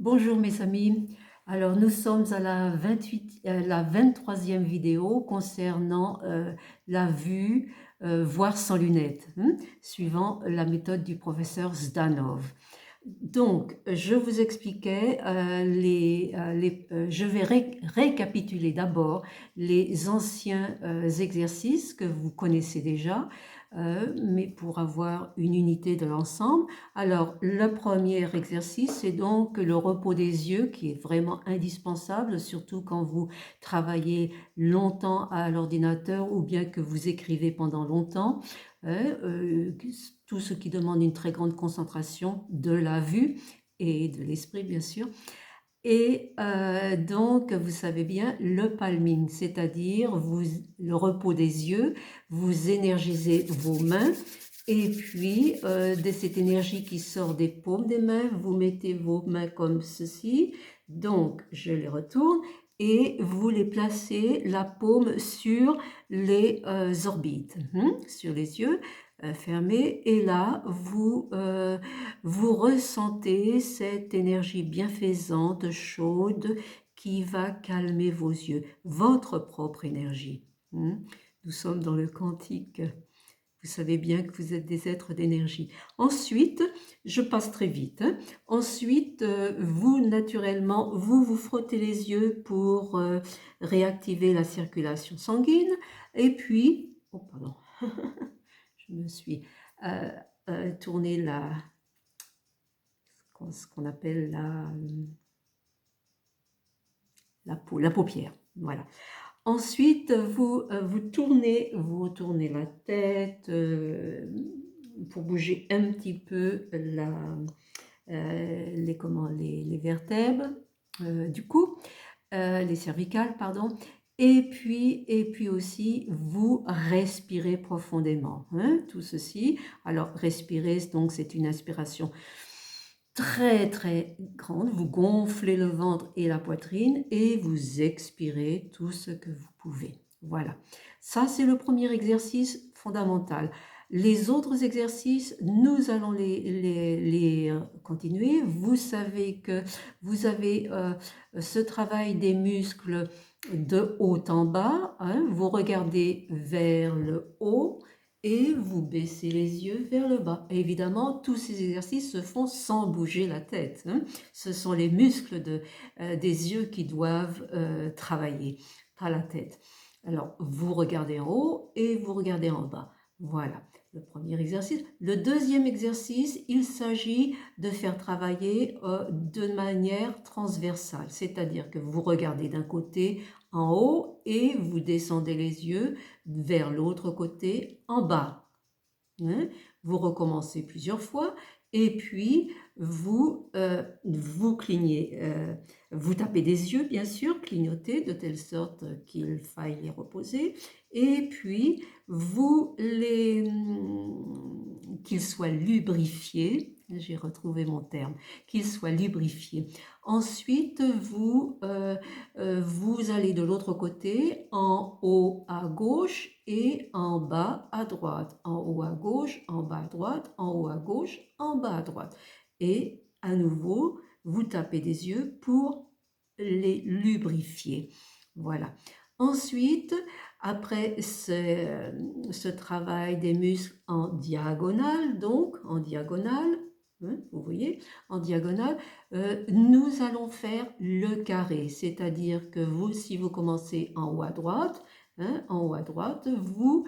Bonjour mes amis. Alors nous sommes à la 23e vidéo concernant la vue, voir sans lunettes, suivant la méthode du professeur Zdanov. Donc, je vous expliquais, je vais récapituler d'abord les anciens exercices que vous connaissez déjà, mais pour avoir une unité de l'ensemble. Alors, le premier exercice, c'est donc le repos des yeux qui est vraiment indispensable, surtout quand vous travaillez longtemps à l'ordinateur ou bien que vous écrivez pendant longtemps. Tout ce qui demande une très grande concentration de la vue et de l'esprit, bien sûr. Et donc, vous savez bien, le palming, c'est-à-dire le repos des yeux, vous énergisez vos mains et puis de cette énergie qui sort des paumes des mains, vous mettez vos mains comme ceci. Donc, je les retourne et vous les placez la paume sur les orbites, sur les yeux fermés. Et là, vous ressentez cette énergie bienfaisante, chaude, qui va calmer vos yeux, votre propre énergie. Nous sommes dans le quantique. Vous savez bien que vous êtes des êtres d'énergie. Ensuite, je passe très vite. Ensuite, vous, naturellement, vous frottez les yeux pour réactiver la circulation sanguine. Et puis, oh pardon, je me suis euh, tourné ce qu'on appelle la paupière. Voilà. Ensuite, vous tournez la tête pour bouger un petit peu les vertèbres du cou, les cervicales, pardon. Et puis aussi, vous respirez profondément. Tout ceci. Alors, respirer, donc c'est une inspiration très très grande, vous gonflez le ventre et la poitrine et vous expirez tout ce que vous pouvez. Voilà, ça c'est le premier exercice fondamental. Les autres exercices, nous allons les continuer. Vous savez que vous avez ce travail des muscles de haut en bas. Vous regardez vers le haut et vous baissez les yeux vers le bas. Et évidemment, tous ces exercices se font sans bouger la tête. Ce sont les muscles des yeux qui doivent travailler, pas la tête. Alors, vous regardez en haut et vous regardez en bas. Voilà, le premier exercice. Le deuxième exercice, il s'agit de faire travailler de manière transversale, c'est-à-dire que vous regardez d'un côté en haut et vous descendez les yeux vers l'autre côté en bas. Vous recommencez plusieurs fois et puis vous clignez, vous tapez des yeux bien sûr, clignotez de telle sorte qu'il faille les reposer et puis qu'ils soient lubrifiés, j'ai retrouvé mon terme, qu'ils soient lubrifiés. Ensuite, vous allez de l'autre côté, en haut à gauche et en bas à droite. En haut à gauche, en bas à droite, en haut à gauche, en bas à droite. Et à nouveau, vous tapez des yeux pour les lubrifier. Voilà. Ensuite, après ce travail des muscles en diagonale, donc en diagonale, vous voyez, en diagonale, nous allons faire le carré, c'est-à-dire que si vous commencez en haut à droite, en haut à droite, vous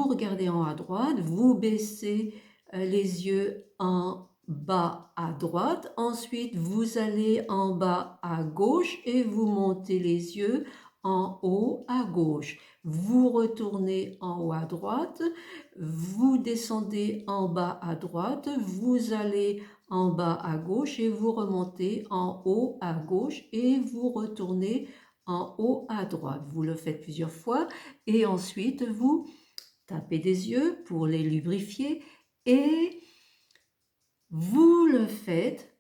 regardez en haut à droite, vous baissez les yeux en bas à droite, ensuite vous allez en bas à gauche et vous montez les yeux en haut à gauche. Vous retournez en haut à droite, vous descendez en bas à droite, vous allez en bas à gauche et vous remontez en haut à gauche et vous retournez en haut à droite. Vous le faites plusieurs fois et ensuite vous tapez des yeux pour les lubrifier et vous le faites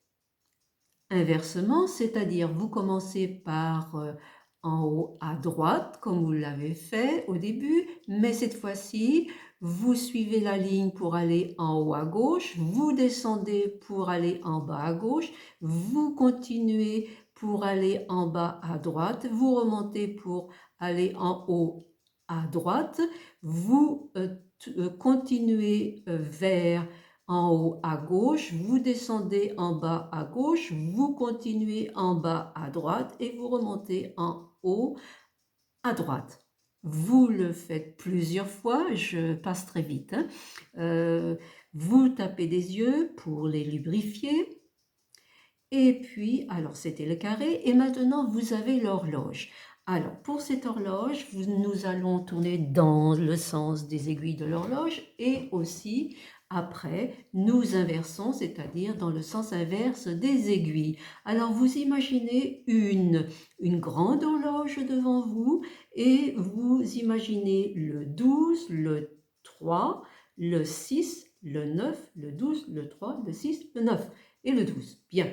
inversement, c'est-à-dire vous commencez par en haut à droite, comme vous l'avez fait au début, mais cette fois-ci, vous suivez la ligne pour aller en haut à gauche, vous descendez pour aller en bas à gauche, vous continuez pour aller en bas à droite, vous remontez pour aller en haut à droite, vous continuez vers en haut à gauche, vous descendez en bas à gauche, vous continuez en bas à droite et vous remontez en haut à droite. Vous le faites plusieurs fois, je passe très vite, hein. Vous tapez des yeux pour les lubrifier. Et puis, alors c'était le carré, et maintenant vous avez l'horloge. Alors pour cette horloge, nous allons tourner dans le sens des aiguilles de l'horloge et aussi après nous inversons, c'est-à-dire dans le sens inverse des aiguilles. Alors vous imaginez une grande horloge devant vous et vous imaginez le 12, le 3, le 6, le 9, le 12, le 3, le 6, le 9 et le 12. Bien.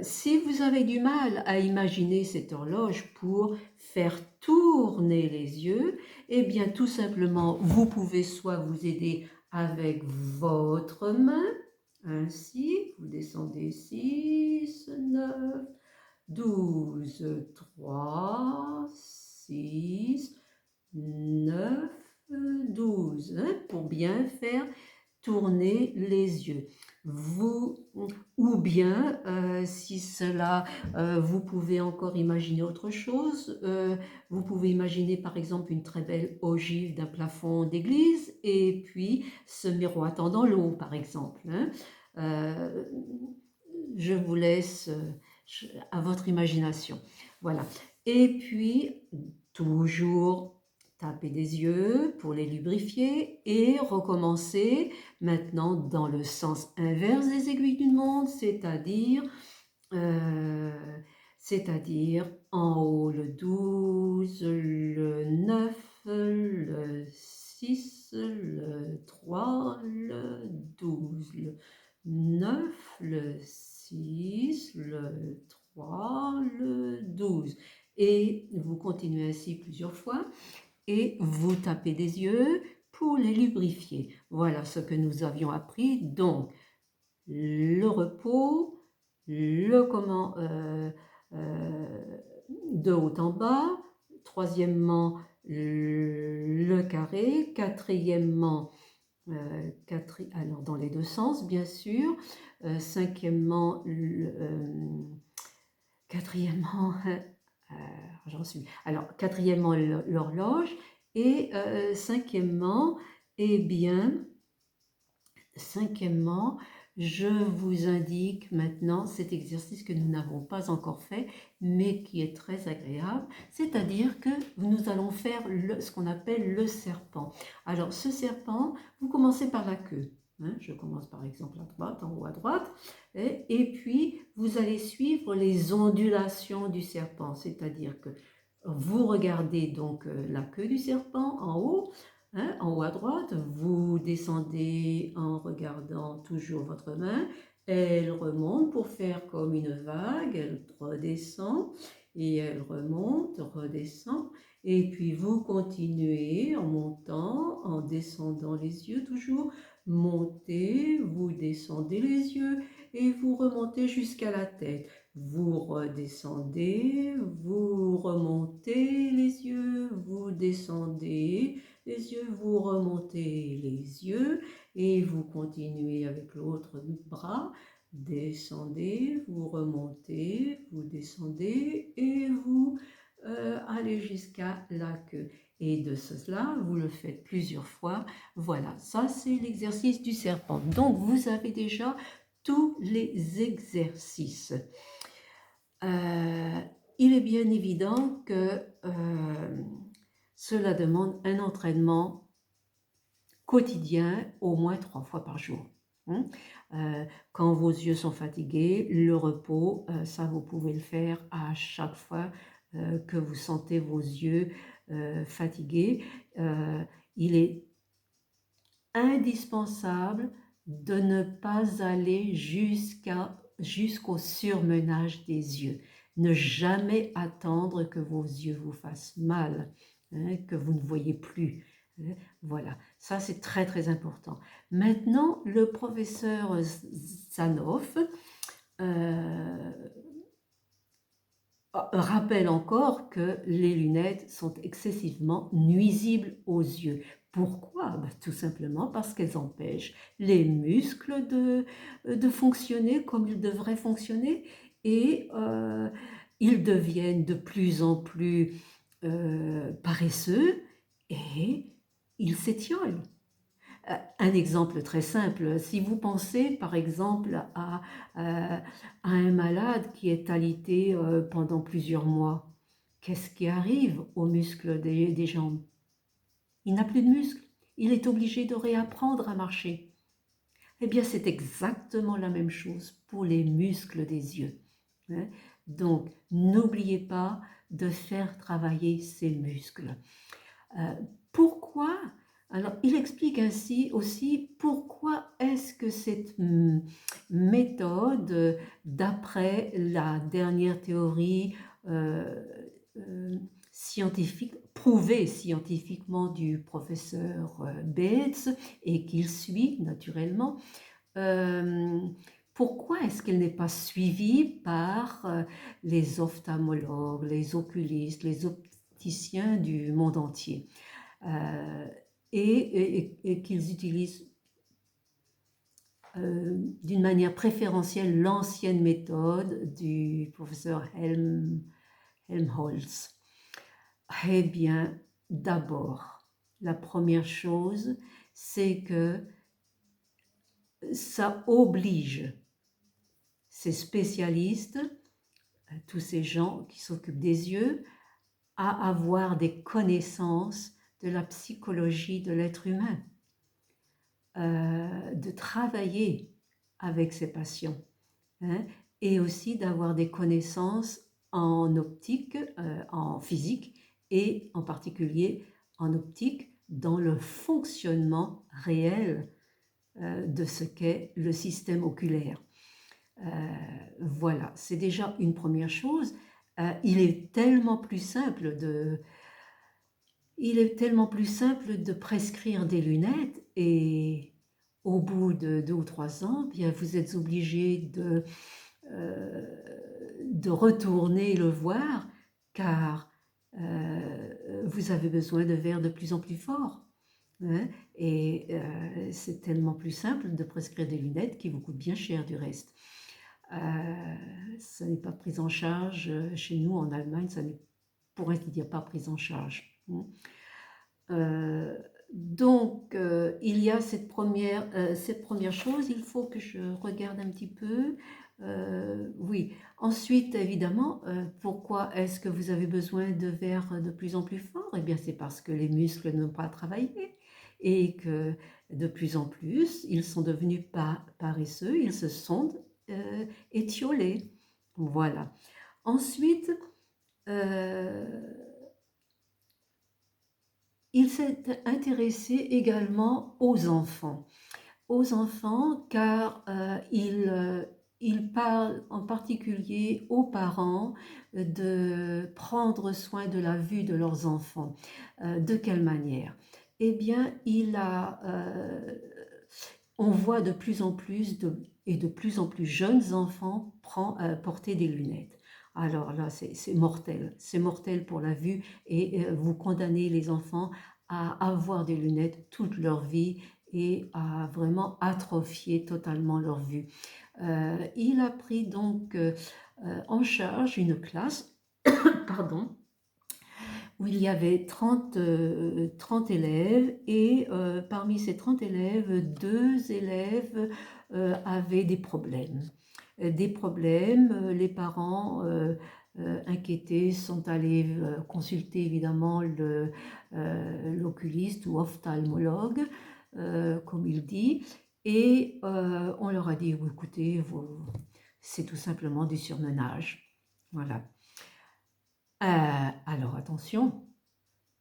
Si vous avez du mal à imaginer cette horloge pour faire tourner les yeux, eh bien tout simplement, vous pouvez soit vous aider avec votre main, ainsi, vous descendez 6, 9, 12, 3, 6, 9, 12, hein, pour bien faire tourner les yeux. Ou bien, si cela, vous pouvez encore imaginer autre chose, vous pouvez imaginer par exemple une très belle ogive d'un plafond d'église et puis se miroitant dans l'eau par exemple, hein. Je vous laisse à votre imagination. Voilà. Et puis, toujours taper des yeux pour les lubrifier et recommencer maintenant dans le sens inverse des aiguilles d'une montre, euh, c'est-à-dire en haut le 12, le 9, le 6, le 3, le 12, le 9, le 6, le 3, le 12. Et vous continuez ainsi plusieurs fois et vous tapez des yeux pour les lubrifier. Voilà ce que nous avions appris. Donc, le repos, le comment de haut en bas, troisièmement le carré, quatrièmement alors dans les deux sens bien sûr, cinquièmement quatrièmement j'en suis alors quatrièmement l'horloge et cinquièmement eh bien cinquièmement, je vous indique maintenant cet exercice que nous n'avons pas encore fait, mais qui est très agréable, c'est-à-dire que nous allons faire ce qu'on appelle le serpent. Alors, ce serpent, vous commencez par la queue. Hein, je commence par exemple à droite, en haut à droite, et puis vous allez suivre les ondulations du serpent, c'est-à-dire que vous regardez donc la queue du serpent en haut, hein, en haut à droite, vous descendez en regardant toujours votre main, elle remonte pour faire comme une vague, elle redescend et elle remonte, redescend, et puis vous continuez en montant, en descendant les yeux toujours, montez, vous descendez les yeux et vous remontez jusqu'à la tête. Vous redescendez, vous remontez les yeux, vous descendez les yeux, vous remontez les yeux et vous continuez avec l'autre bras. Descendez, vous remontez, vous descendez et vous allez jusqu'à la queue. Et de cela, vous le faites plusieurs fois. Voilà, ça c'est l'exercice du serpent. Donc vous avez déjà tous les exercices. Il est bien évident que cela demande un entraînement quotidien, au moins 3 fois par jour. Quand vos yeux sont fatigués, le repos, ça vous pouvez le faire à chaque fois que vous sentez vos yeux fatigués. Il est indispensable de ne pas aller jusqu'au surmenage des yeux. Ne jamais attendre que vos yeux vous fassent mal, hein, que vous ne voyez plus. Voilà, ça c'est très très important. Maintenant, le professeur Zanoff rappelle encore que les lunettes sont excessivement nuisibles aux yeux. Pourquoi? Ben, tout simplement parce qu'elles empêchent les muscles de fonctionner comme ils devraient fonctionner et ils deviennent de plus en plus paresseux et ils s'étiolent. Un exemple très simple, si vous pensez par exemple à un malade qui est alité pendant plusieurs mois, qu'est-ce qui arrive aux muscles des jambes? Il n'a plus de muscles, il est obligé de réapprendre à marcher. Eh bien, c'est exactement la même chose pour les muscles des yeux. Hein. Donc, n'oubliez pas de faire travailler ces muscles. Pourquoi? Alors, il explique ainsi aussi pourquoi est-ce que cette méthode, d'après la dernière théorie scientifique, prouvée scientifiquement du professeur Bates et qu'il suit naturellement, pourquoi est-ce qu'elle n'est pas suivie par les ophtalmologues, les oculistes, les opticiens du monde entier? Et qu'ils utilisent d'une manière préférentielle l'ancienne méthode du professeur Helmholtz. Eh bien, d'abord, la première chose, c'est que ça oblige ces spécialistes, tous ces gens qui s'occupent des yeux, à avoir des connaissances de la psychologie de l'être humain, de travailler avec ces patients, hein, et aussi d'avoir des connaissances en optique, en physique et en particulier en optique dans le fonctionnement réel de ce qu'est le système oculaire. Voilà, c'est déjà une première chose. Il est tellement plus simple de prescrire des lunettes et au bout de 2 ou 3 ans, bien, vous êtes obligé de retourner le voir car vous avez besoin de verres de plus en plus forts. Hein, et c'est tellement plus simple de prescrire des lunettes qui vous coûtent bien cher du reste. Ça n'est pas pris en charge chez nous en Allemagne, ça n'est pour ainsi dire pas pris en charge. Donc, il y a cette première chose, il faut que je regarde un petit peu. Oui, ensuite, évidemment, pourquoi est-ce que vous avez besoin de verres de plus en plus forts? Eh bien, c'est parce que les muscles n'ont pas travaillé et que de plus en plus, ils sont devenus paresseux, ils se sont étiolés. Voilà. Ensuite, il s'est intéressé également aux enfants car il parle en particulier aux parents de prendre soin de la vue de leurs enfants. De quelle manière? Eh bien, on voit de plus en plus et de plus en plus jeunes enfants porter des lunettes. Alors là, c'est mortel pour la vue et vous condamnez les enfants à avoir des lunettes toute leur vie et à vraiment atrophier totalement leur vue. Il a pris donc en charge une classe, pardon, où il y avait 30 élèves et parmi ces 30 élèves, 2 élèves avaient des problèmes. Les parents inquiétés sont allés consulter évidemment l'oculiste ou ophtalmologue, comme il dit, et on leur a dit, écoutez, c'est tout simplement du surmenage. Voilà. Alors attention,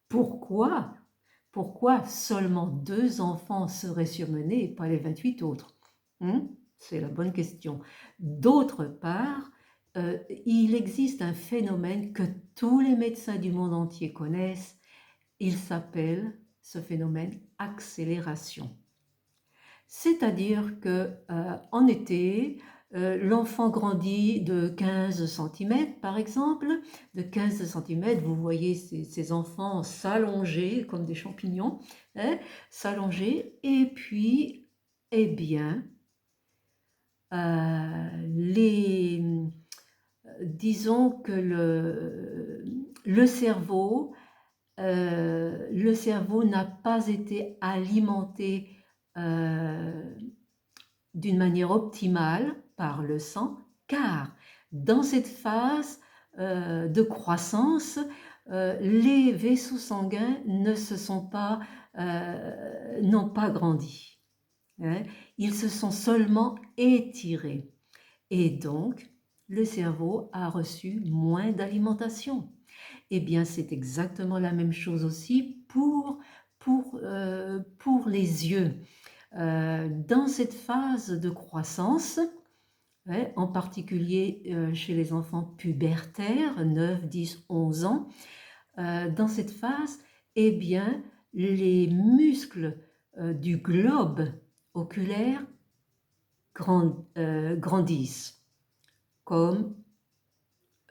pourquoi seulement 2 enfants seraient surmenés et pas les 28 autres? C'est la bonne question. D'autre part, il existe un phénomène que tous les médecins du monde entier connaissent. Il s'appelle, ce phénomène, accélération. C'est-à-dire que en été, l'enfant grandit de 15 cm par exemple. De 15 cm, vous voyez ces enfants s'allonger comme des champignons, hein, s'allonger, et puis, eh bien, disons que le cerveau n'a pas été alimenté d'une manière optimale par le sang, car dans cette phase de croissance, les vaisseaux sanguins n'ont pas grandi, hein. Ils se sont seulement étirés. Et donc, le cerveau a reçu moins d'alimentation. Eh bien, c'est exactement la même chose aussi pour les yeux. Dans cette phase de croissance, ouais, en particulier chez les enfants pubértaires, 9, 10, 11 ans, dans cette phase, eh bien, les muscles du globe oculaire grandissent, comme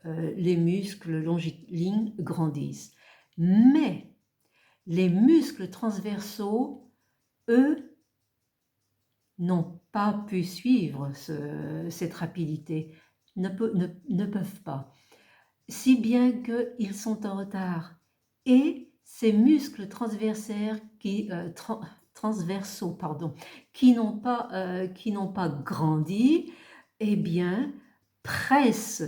les muscles longilignes grandissent. Mais les muscles transversaux, eux, n'ont pas pu suivre cette rapidité, ne peuvent pas, si bien qu'ils sont en retard. Et ces muscles transversaux, qui n'ont pas grandi, eh bien, pressent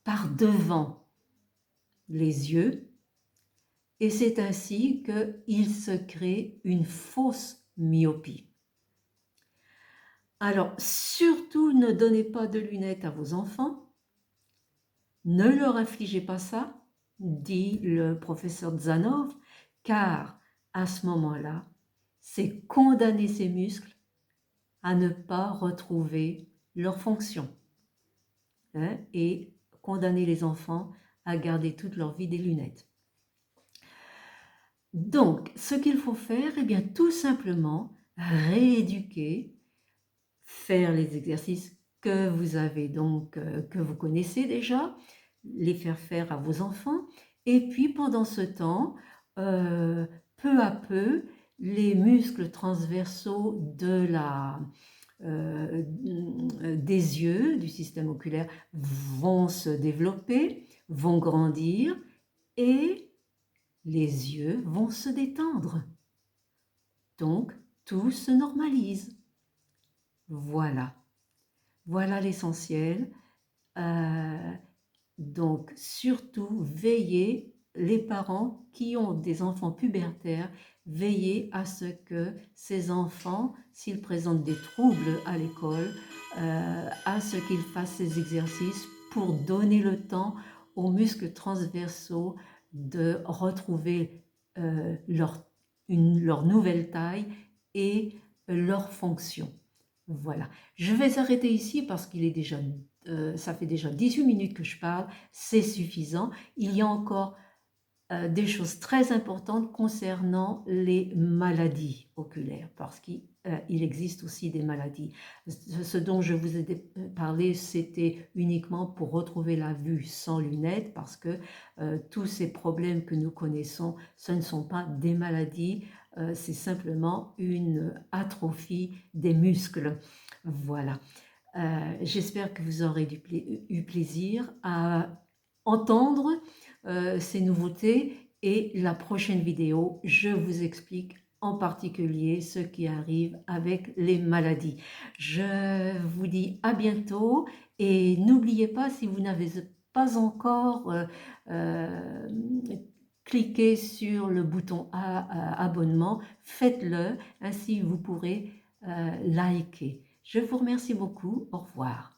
par devant les yeux, et c'est ainsi qu'il se crée une fausse myopie. Alors, surtout ne donnez pas de lunettes à vos enfants, ne leur infligez pas ça, dit le professeur Zanov, car à ce moment-là, c'est condamner ces muscles à ne pas retrouver leur fonction, hein, et condamner les enfants à garder toute leur vie des lunettes. Donc, ce qu'il faut faire, eh bien, tout simplement, rééduquer, faire les exercices que vous avez donc, que vous connaissez déjà, les faire à vos enfants, et puis pendant ce temps, peu à peu, les muscles transversaux des yeux, du système oculaire, vont se développer, vont grandir, et les yeux vont se détendre. Donc, tout se normalise. Voilà. Voilà l'essentiel. Donc, surtout, veillez, les parents qui ont des enfants pubértaires, veillez à ce que ces enfants, s'ils présentent des troubles à l'école, à ce qu'ils fassent ces exercices pour donner le temps aux muscles transversaux de retrouver leur nouvelle taille et leur fonction. Voilà. Je vais arrêter ici parce qu'il est déjà, ça fait déjà 18 minutes que je parle, c'est suffisant. Il y a encore des choses très importantes concernant les maladies oculaires, parce qu'il existe aussi des maladies. Ce dont je vous ai parlé, c'était uniquement pour retrouver la vue sans lunettes, parce que tous ces problèmes que nous connaissons, ce ne sont pas des maladies, c'est simplement une atrophie des muscles. Voilà. J'espère que vous aurez eu plaisir à entendre ces nouveautés, et la prochaine vidéo, je vous explique en particulier ce qui arrive avec les maladies. Je vous dis à bientôt, et n'oubliez pas, si vous n'avez pas encore cliqué sur le bouton abonnement, faites-le, ainsi vous pourrez liker. Je vous remercie beaucoup, au revoir.